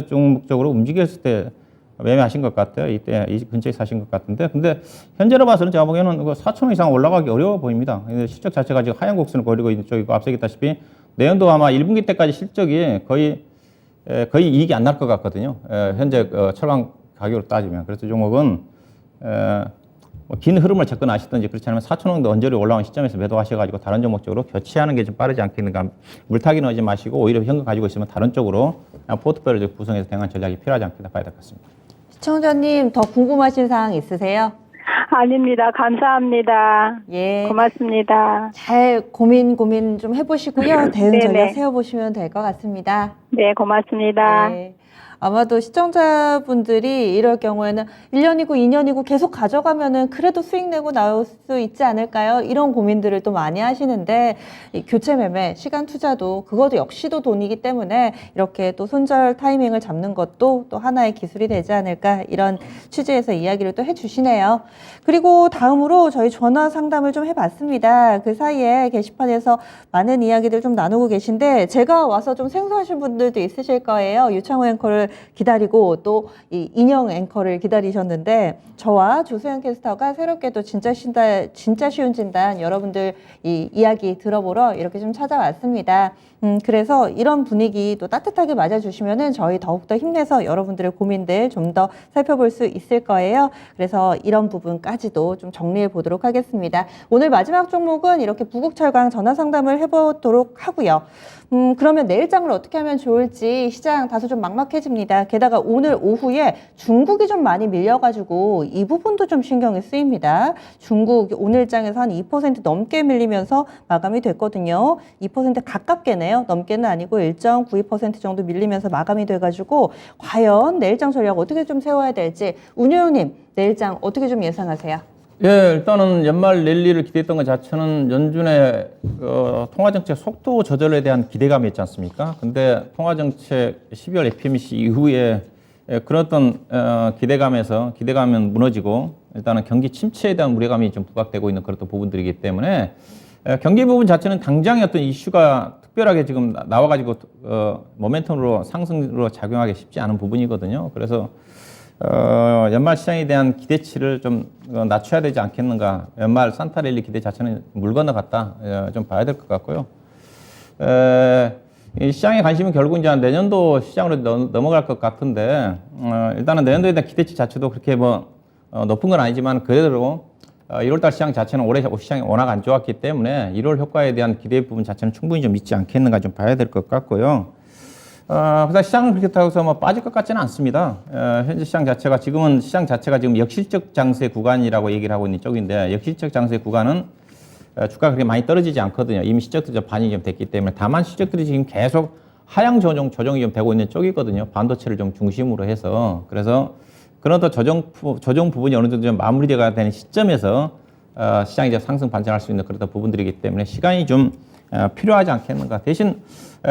종목적으로 움직였을 때 매매하신 것 같아요. 이때 이 근처에 사신 것 같은데, 근데 현재로 봐서는 제가 보기에는 4,000원 이상 올라가기 어려워 보입니다. 실적 자체가 지금 하향 곡선을 그리고 있는 쪽이고 앞서 얘기했다시피 내년도 아마 1분기 때까지 실적이 거의 이익이 안 날 것 같거든요. 현재 철강 가격으로 따지면. 그래서 종목은 긴 흐름을 접근하시든지 그렇지 않으면 4,000원 언저리 올라온 시점에서 매도하셔가지고 다른 종목 쪽으로 교체하는 게 좀 빠르지 않겠는가. 물타기 넣지 마시고 오히려 현금 가지고 있으면 다른 쪽으로 포트폴리오를 구성해서 대응한 전략이 필요하지 않겠다 봐야 될 것 같습니다. 시청자님 더 궁금하신 사항 있으세요? 아닙니다. 감사합니다. 예. 고맙습니다. 잘 고민 좀 해보시고요. 대응 네네. 전략 세워보시면 될 것 같습니다. 네, 고맙습니다. 네. 아마도 시청자분들이 이럴 경우에는 1년이고 2년이고 계속 가져가면은 그래도 수익 내고 나올 수 있지 않을까요? 이런 고민들을 또 많이 하시는데 이 교체 매매, 시간 투자도 그것도 역시도 돈이기 때문에 이렇게 또 손절 타이밍을 잡는 것도 또 하나의 기술이 되지 않을까 이런 취지에서 이야기를 또 해주시네요. 그리고 다음으로 저희 전화 상담을 좀 해봤습니다. 그 사이에 게시판에서 많은 이야기들 좀 나누고 계신데 제가 와서 좀 생소하신 분들도 있으실 거예요. 유창호 앵커를 분들 기다리고 또 이 인형 앵커를 기다리셨는데 저와 조세현 캐스터가 새롭게 또 진짜 쉬운 진단 여러분들 이 이야기 들어보러 이렇게 좀 찾아왔습니다. 그래서 이런 분위기 또 따뜻하게 맞아주시면은 저희 더욱더 힘내서 여러분들의 고민들 좀 더 살펴볼 수 있을 거예요. 그래서 이런 부분까지도 좀 정리해 보도록 하겠습니다. 오늘 마지막 종목은 이렇게 부국철강 전화 상담을 해보도록 하고요. 그러면 내일장을 어떻게 하면 좋을지 시장 다소 좀 막막해집니다. 게다가 오늘 오후에 중국이 좀 많이 밀려가지고 이 부분도 좀 신경이 쓰입니다. 중국 오늘장에서 한 2% 넘게 밀리면서 마감이 됐거든요. 2% 가깝게네요. 넘게는 아니고 1.92% 정도 밀리면서 마감이 돼가지고 과연 내일장 전략 어떻게 좀 세워야 될지 운용님 내일장 어떻게 좀 예상하세요? 예, 일단은 연말 랠리를 기대했던 것 자체는 연준의 통화정책 속도 조절에 대한 기대감이 있지 않습니까? 근데 통화정책 12월 FOMC 이후에 그런 어떤 기대감은 무너지고 일단은 경기 침체에 대한 우려감이 좀 부각되고 있는 그런 부분들이기 때문에 경기 부분 자체는 당장의 어떤 이슈가 특별하게 지금 나와가지고 모멘텀으로 상승으로 작용하기 쉽지 않은 부분이거든요. 그래서 연말 시장에 대한 기대치를 좀 낮춰야 되지 않겠는가. 연말 산타랠리 기대 자체는 물 건너갔다. 좀 봐야 될 것 같고요. 이 시장의 관심은 결국 이제 내년도 시장으로 넘어갈 것 같은데, 일단은 내년도에 대한 기대치 자체도 그렇게 높은 건 아니지만 그대로 1월달 시장 자체는 올해 시장이 워낙 안 좋았기 때문에 1월 효과에 대한 기대 부분 자체는 충분히 좀 있지 않겠는가 좀 봐야 될 것 같고요. 그래서 시장은 그렇게 타고 해서 빠질 것 같지는 않습니다. 현재 시장 자체가 지금 역실적 장세 구간이라고 얘기를 하고 있는 쪽인데 역실적 장세 구간은 주가가 그렇게 많이 떨어지지 않거든요. 이미 실적들이 반영이 좀 됐기 때문에 다만 실적들이 지금 계속 하향 조정이 좀 되고 있는 쪽이거든요. 반도체를 좀 중심으로 해서 그래서 그런 또 조정 부분이 어느 정도 좀 마무리되어야 되는 시점에서 시장이 이제 상승 반전할 수 있는 그런 부분들이기 때문에 시간이 좀 필요하지 않겠는가. 대신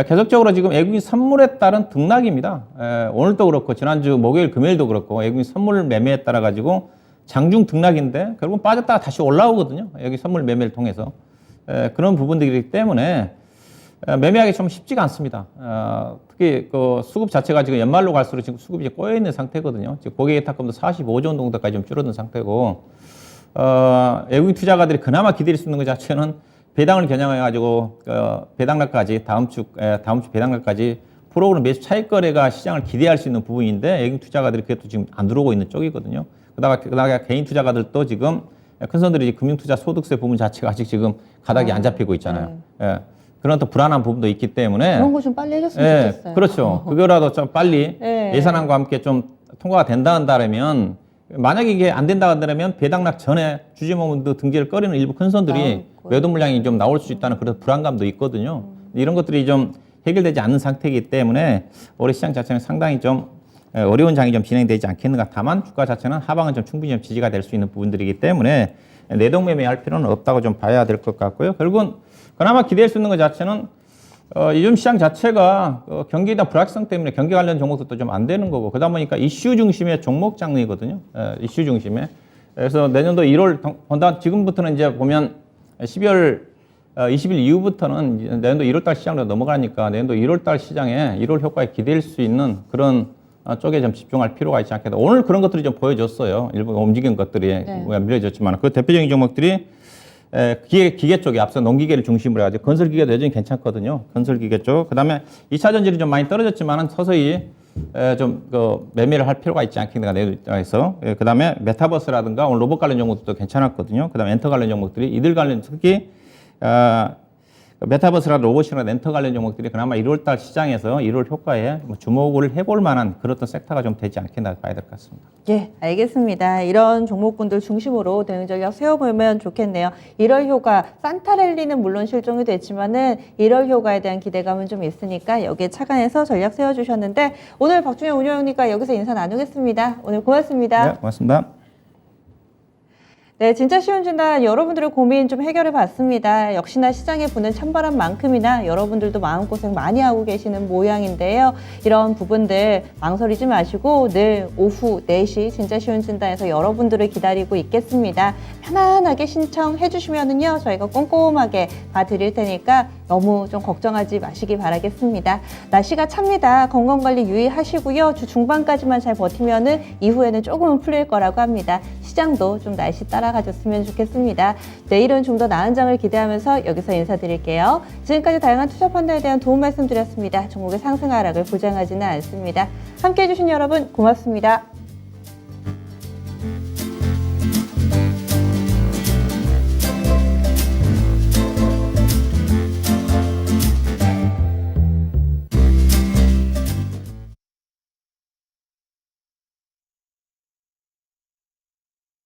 계속적으로 지금 외국인 선물에 따른 등락입니다. 오늘도 그렇고 지난주 목요일 금요일도 그렇고 외국인 선물 매매에 따라 가지고 장중 등락인데 결국은 빠졌다가 다시 올라오거든요. 여기 선물 매매를 통해서 그런 부분들이기 때문에 매매하기 좀 쉽지가 않습니다. 특히 그 수급 자체가 지금 연말로 갈수록 지금 수급이 이제 꼬여 있는 상태거든요. 지금 고객예탁금도 45조 원 정도까지 좀 줄어든 상태고 외국인 투자가들이 그나마 기다릴 수 있는 것 자체는 배당을 겨냥해가지고 배당락까지 다음 주 배당락까지 프로그램 매수 차익 거래가 시장을 기대할 수 있는 부분인데 외국인 투자가들이 그것도 지금 안 들어오고 있는 쪽이거든요. 그다가 개인 투자가들도 지금 큰 손들이 금융투자 소득세 부분 자체가 아직 지금 가닥이 안 잡히고 있잖아요. 예. 그런 또 불안한 부분도 있기 때문에 그런 거 좀 빨리 해줬으면 좋겠어요. 그렇죠. 그거라도 좀 빨리 네. 예산안과 함께 좀 통과가 된다 한다면 만약에 이게 안 된다 한다면 배당락 전에 주주모금도 등재를 꺼리는 일부 큰 손들이 매도 물량이 좀 나올 수 있다는 그런 불안감도 있거든요. 이런 것들이 좀 해결되지 않는 상태이기 때문에 올해 시장 자체는 상당히 좀 어려운 장이 좀 진행되지 않겠는가. 다만 주가 자체는 하방은 좀 충분히 좀 지지가 될 수 있는 부분들이기 때문에 내동매매할 필요는 없다고 좀 봐야 될 것 같고요. 결국은 그나마 기대할 수 있는 것 자체는 요즘 시장 자체가 경기에 대한 불확실성 때문에 경기 관련 종목들도 좀 안 되는 거고 그러다 보니까 이슈 중심의 종목 장르이거든요. 이슈 중심의. 그래서 내년도 1월 지금부터는 이제 보면 12월 20일 이후부터는 내년도 1월달 시장으로 넘어가니까 내년도 1월달 시장에 1월 효과에 기댈 수 있는 그런 쪽에 좀 집중할 필요가 있지 않겠다. 오늘 그런 것들이 좀 보여줬어요. 일부 움직인 것들이 밀려졌지만 그 대표적인 종목들이 기계 쪽에 앞서 농기계를 중심으로 해가지고 건설기계도 여전히 괜찮거든요. 건설기계 쪽. 그 다음에 2차 전지는 좀 많이 떨어졌지만은 서서히 좀 매매를 할 필요가 있지 않겠는가 내에서. 그 다음에 메타버스라든가 오늘 로봇 관련 종목들도 괜찮았거든요. 그 다음에 엔터 관련 종목들이 이들 관련 특히 메타버스나 로봇이나 엔터 관련 종목들이 그나마 1월달 시장에서 1월 효과에 주목을 해볼 만한 그런 섹터가 좀 되지 않겠나 봐야 될 것 같습니다. 예, 알겠습니다. 이런 종목군들 중심으로 대응 전략 세워보면 좋겠네요. 1월 효과, 산타랠리는 물론 실종이 됐지만은 1월 효과에 대한 기대감은 좀 있으니까 여기에 착안해서 전략 세워주셨는데 오늘 박준영 운영님과 여기서 인사 나누겠습니다. 오늘 고맙습니다. 네, 고맙습니다. 네, 진짜 쉬운 진단 여러분들의 고민 좀 해결해 봤습니다. 역시나 시장에 부는 찬바람만큼이나 여러분들도 마음고생 많이 하고 계시는 모양인데요. 이런 부분들 망설이지 마시고 늘 오후 4시 진짜 쉬운 진단에서 여러분들을 기다리고 있겠습니다. 편안하게 신청해 주시면은요, 저희가 꼼꼼하게 봐드릴 테니까 너무 좀 걱정하지 마시기 바라겠습니다. 날씨가 찹니다. 건강관리 유의하시고요. 주 중반까지만 잘 버티면은 이후에는 조금은 풀릴 거라고 합니다. 시장도 좀 날씨 따라가줬으면 좋겠습니다. 내일은 좀 더 나은 장을 기대하면서 여기서 인사드릴게요. 지금까지 다양한 투자 판단에 대한 도움 말씀드렸습니다. 종목의 상승 하락을 보장하지는 않습니다. 함께해 주신 여러분 고맙습니다.